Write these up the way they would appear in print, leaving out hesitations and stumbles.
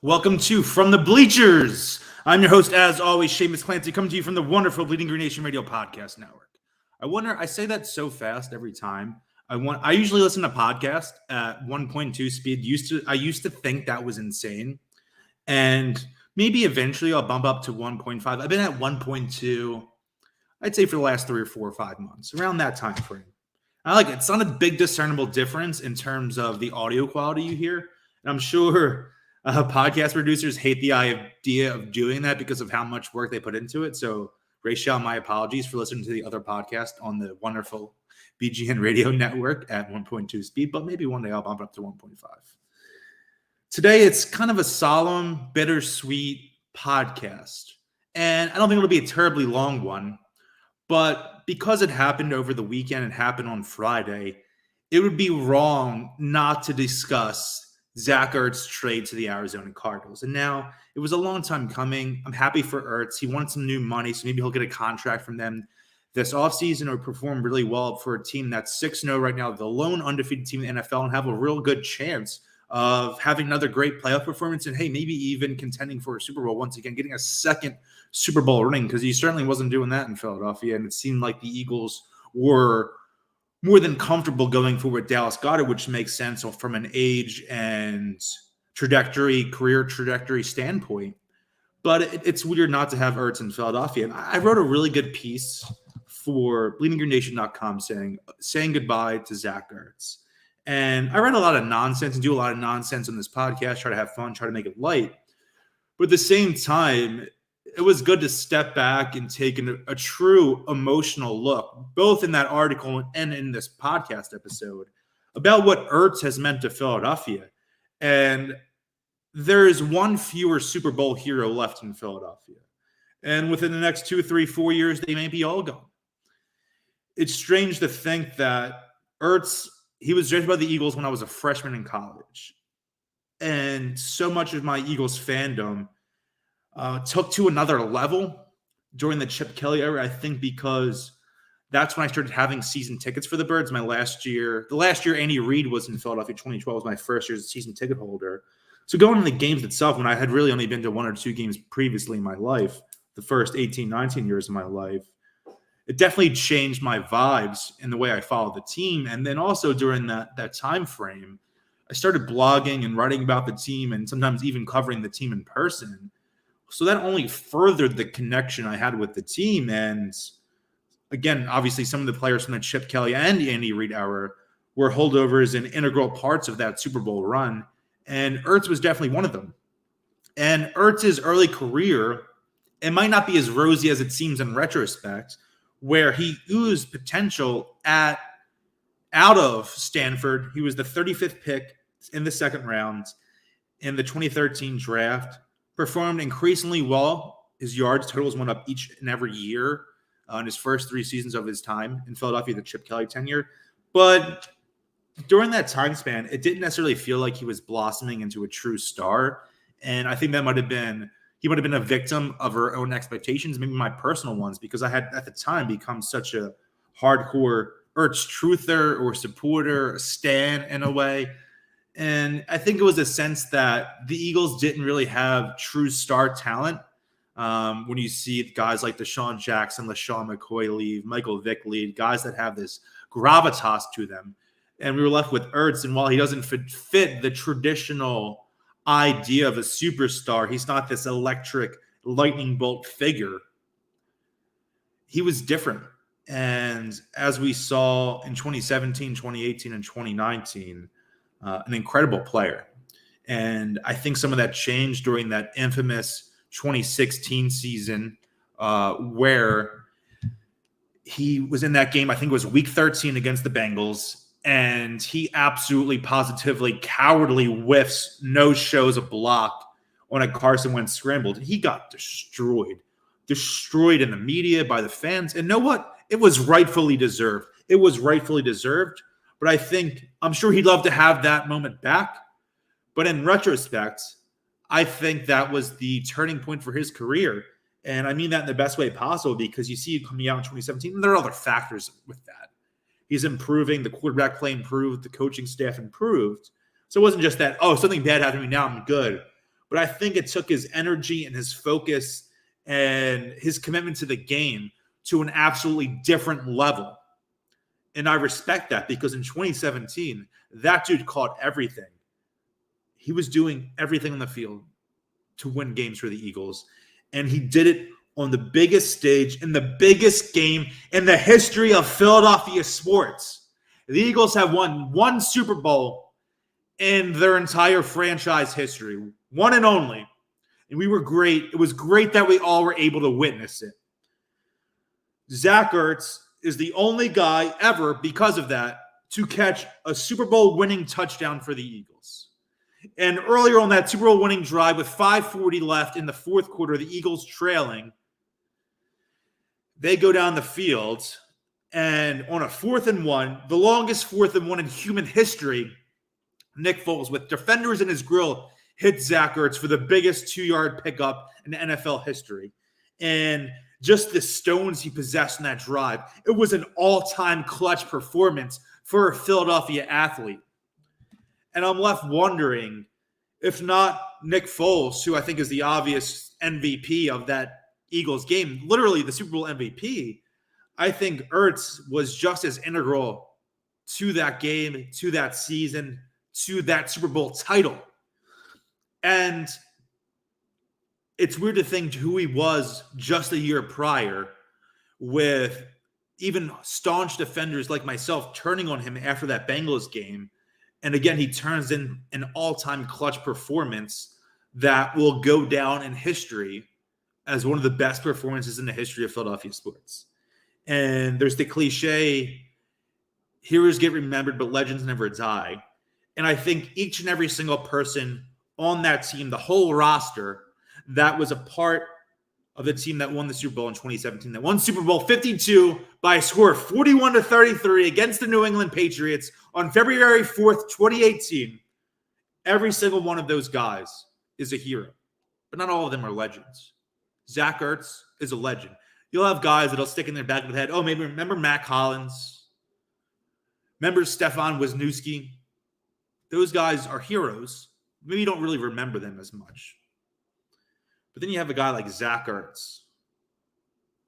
Welcome to From the Bleachers. I'm your host, as always, Shamus Clancy, coming to you from the wonderful Bleeding Green Nation Radio Podcast Network. I say that so fast every time. I usually listen to podcasts at 1.2 speed. I used to think that was insane. And maybe eventually I'll bump up to 1.5. I've been at 1.2, I'd say for the last 3 or 4 or 5 months, around that time frame. I like it. It's not a big discernible difference in terms of the audio quality you hear. And I'm sure podcast producers hate the idea of doing that because of how much work they put into it. So, Rachel, my apologies for listening to the other podcast on the wonderful BGN Radio Network at 1.2 speed, but maybe one day I'll bump it up to 1.5. Today, it's kind of a solemn, bittersweet podcast. And I don't think it'll be a terribly long one, but because it happened over the weekend and happened on Friday, it would be wrong not to discuss Ertz trade to the Arizona Cardinals. And now it was a long time coming. I'm happy for Ertz. He wants some new money, so maybe he'll get a contract from them this offseason or perform really well for a team that's 6-0 right now, the lone undefeated team in the NFL, and have a real good chance of having another great playoff performance and, hey, maybe even contending for a Super Bowl once again, getting a second Super Bowl ring, because he certainly wasn't doing that in Philadelphia. And it seemed like the Eagles were more than comfortable going forward Dallas Goedert, which makes sense from an age and career trajectory standpoint. But it's weird not to have Ertz in Philadelphia. And I wrote a really good piece for bleedinggreennation.com saying goodbye to Zach Ertz. And I read a lot of nonsense and do a lot of nonsense on this podcast, try to have fun, try to make it light. But at the same time, it was good to step back and take a true emotional look, both in that article and in this podcast episode, about what Ertz has meant to Philadelphia. And there is one fewer Super Bowl hero left in Philadelphia. And within the next 2, 3, 4 years, they may be all gone. It's strange to think that Ertz, he was drafted by the Eagles when I was a freshman in college. And so much of my Eagles fandom took to another level during the Chip Kelly era, I think, because that's when I started having season tickets for the Birds. The last year Andy Reid was in Philadelphia, 2012 was my first year as a season ticket holder. So going to the games itself, when I had really only been to 1 or 2 games previously in my life, the first 18, 19 years of my life, it definitely changed my vibes in the way I followed the team. And then also during that time frame, I started blogging and writing about the team and sometimes even covering the team in person. So that only furthered the connection I had with the team. And again, obviously, some of the players from the Chip Kelly and the Andy Reid era were holdovers and integral parts of that Super Bowl run. And Ertz was definitely one of them. And Ertz's early career, it might not be as rosy as it seems in retrospect, where he oozed potential out of Stanford. He was the 35th pick in the second round in the 2013 draft. Performed increasingly well. His yards totals went up each and every year in his first 3 seasons of his time in Philadelphia, the Chip Kelly tenure. But during that time span, it didn't necessarily feel like he was blossoming into a true star. And I think he might have been a victim of her own expectations, maybe my personal ones, because I had at the time become such a hardcore Ertz truther or supporter, a stan in a way. And I think it was a sense that the Eagles didn't really have true star talent. When you see guys like Deshaun Jackson, LaShawn McCoy leave, Michael Vick leave, guys that have this gravitas to them. And we were left with Ertz. And while he doesn't fit the traditional idea of a superstar, he's not this electric lightning bolt figure. He was different. And as we saw in 2017, 2018, and 2019, an incredible player. And I think some of that changed during that infamous 2016 season where he was in that game. I think it was week 13 against the Bengals. And he absolutely, positively, cowardly whiffs, no-shows a block on a Carson Wentz scrambled. He got destroyed in the media by the fans. And you know what? It was rightfully deserved. But I'm sure he'd love to have that moment back. But in retrospect, I think that was the turning point for his career. And I mean that in the best way possible, because you see him coming out in 2017, and there are other factors with that. He's improving. The quarterback play improved. The coaching staff improved. So it wasn't just that, something bad happened to me, now I'm good. but I think it took his energy and his focus and his commitment to the game to an absolutely different level. And I respect that because in 2017, that dude caught everything. He was doing everything on the field to win games for the Eagles. And he did it on the biggest stage in the biggest game in the history of Philadelphia sports. The Eagles have won one Super Bowl in their entire franchise history, one and only. And we were great. It was great that we all were able to witness it. Zach Ertz is the only guy ever, because of that, to catch a Super Bowl winning touchdown for the Eagles. And earlier on that Super Bowl winning drive with 5:40 left in the fourth quarter, the Eagles trailing, they go down the field, and on a 4th and 1, the longest 4th and 1 in human history, Nick Foles, with defenders in his grill, hit Zach Ertz for the biggest 2-yard pickup in NFL history. And just the stones he possessed in that drive, it was an all-time clutch performance for a Philadelphia athlete. And I'm left wondering, if not Nick Foles, who I think is the obvious MVP of that Eagles game, literally the Super Bowl MVP, I think Ertz was just as integral to that game, to that season, to that Super Bowl title. And it's weird to think who he was just a year prior, with even staunch defenders like myself turning on him after that Bengals game. And again, he turns in an all-time clutch performance that will go down in history as one of the best performances in the history of Philadelphia sports. And there's the cliche, heroes get remembered, but legends never die. And I think each and every single person on that team, the whole roster, that was a part of the team that won the Super Bowl in 2017, that won Super Bowl 52 by a score of 41-33 against the New England Patriots on February 4th, 2018. Every single one of those guys is a hero, but not all of them are legends. Zach Ertz is a legend. You'll have guys that'll stick in their back of the head. Oh, maybe remember Matt Collins? Remember Stefan Wisniewski? Those guys are heroes. Maybe you don't really remember them as much. But then you have a guy like Zach Ertz,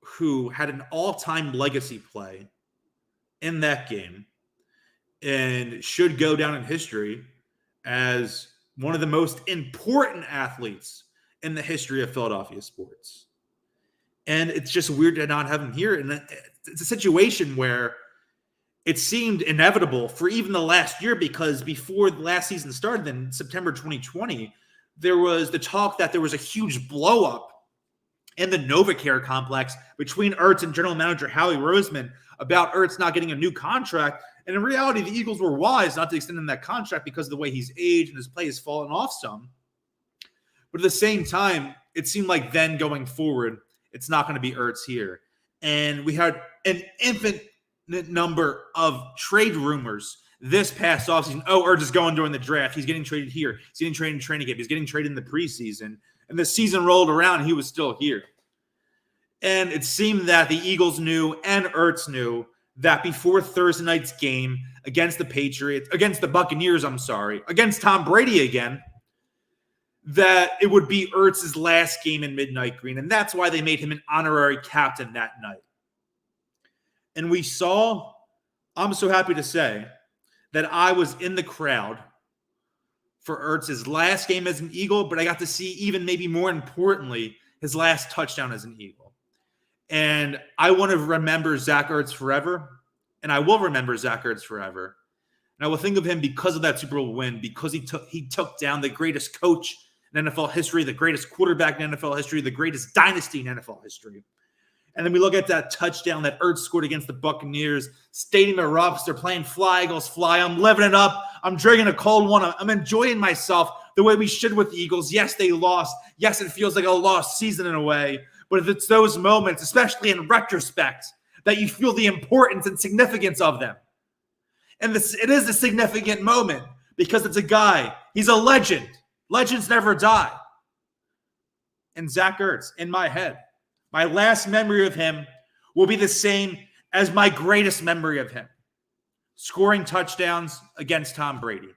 who had an all-time legacy play in that game and should go down in history as one of the most important athletes in the history of Philadelphia sports. And it's just weird to not have him here. And it's a situation where it seemed inevitable for even the last year, because before the last season started in September 2020, there was the talk that there was a huge blow-up in the NovaCare Complex between Ertz and general manager Howie Roseman about Ertz not getting a new contract. And in reality, the Eagles were wise not to extend him that contract because of the way he's aged and his play has fallen off some. But at the same time, it seemed like then going forward, it's not going to be Ertz here. And we had an infinite number of trade rumors this past offseason. Oh, Ertz is going during the draft. He's getting traded here. He's getting traded in training camp. He's getting traded in the preseason. And the season rolled around, and he was still here. And it seemed that the Eagles knew and Ertz knew that before Thursday night's game against the Buccaneers, against Tom Brady again, that it would be Ertz's last game in Midnight Green. And that's why they made him an honorary captain that night. And we saw, I'm so happy to say, that I was in the crowd for Ertz's last game as an Eagle, but I got to see, even maybe more importantly, his last touchdown as an Eagle. And I want to remember Zach Ertz forever, and I will remember Zach Ertz forever. And I will think of him because of that Super Bowl win, because he took down the greatest coach in NFL history, the greatest quarterback in NFL history, the greatest dynasty in NFL history. And then we look at that touchdown that Ertz scored against the Buccaneers. Stadium erupts. They're playing Fly, Eagles, Fly. I'm living it up. I'm drinking a cold one. I'm enjoying myself the way we should with the Eagles. Yes, they lost. Yes, it feels like a lost season in a way. But it's those moments, especially in retrospect, that you feel the importance and significance of them. And it is a significant moment because it's a guy. He's a legend. Legends never die. And Zach Ertz, in my head, my last memory of him will be the same as my greatest memory of him. Scoring touchdowns against Tom Brady.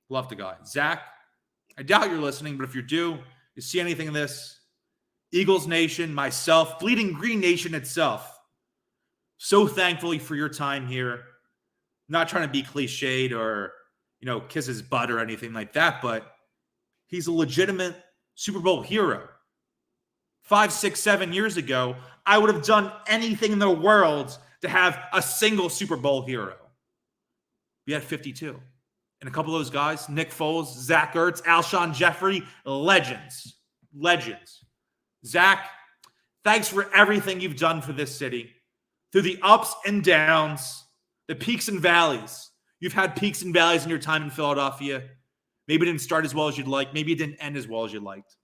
Love the guy. Zach, I doubt you're listening, but if you do, you see anything of this, Eagles Nation, myself, Bleeding Green Nation itself, so thankfully for your time here. Not trying to be cliched or, kiss his butt or anything like that, but he's a legitimate Super Bowl hero. 5, 6, 7 years ago, I would have done anything in the world to have a single Super Bowl hero. We had 52. And a couple of those guys, Nick Foles, Zach Ertz, Alshon Jeffrey, legends. Legends. Zach, thanks for everything you've done for this city. Through the ups and downs, the peaks and valleys. You've had peaks and valleys in your time in Philadelphia. Maybe it didn't start as well as you'd like. Maybe it didn't end as well as you'd liked.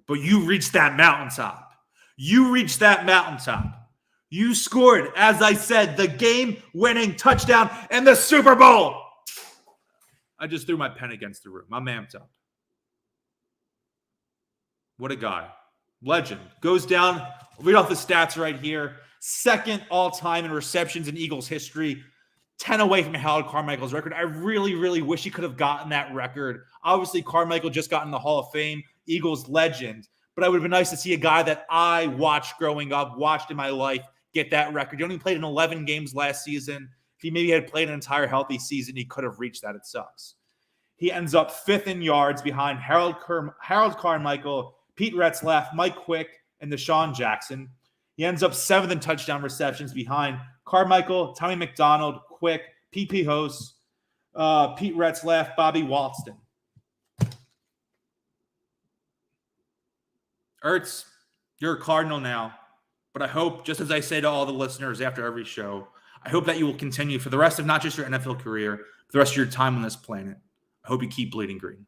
But you reached that mountaintop. You reached that mountaintop. You scored, as I said, the game-winning touchdown in the Super Bowl. I just threw my pen against the room. I'm amped up. What a guy. Legend. Goes down, read off the stats right here. Second all-time in receptions in Eagles history. 10 away from Harold Carmichael's record. I really, really wish he could have gotten that record. Obviously, Carmichael just got in the Hall of Fame. Eagles legend. But it would have been nice to see a guy that I watched growing up, watched in my life, get that record. He only played in 11 games last season. If he maybe had played an entire healthy season, he could have reached that. It sucks. He ends up 5th in yards behind Harold Carmichael, Pete Retzlaff, Mike Quick, and Deshaun Jackson. He ends up 7th in touchdown receptions behind Carmichael, Tommy McDonald, Quick, P.P. Hose, Pete Retzlaff, Bobby Walston. Ertz, you're a Cardinal now, but I hope, just as I say to all the listeners after every show, I hope that you will continue for the rest of not just your NFL career, but the rest of your time on this planet. I hope you keep bleeding green.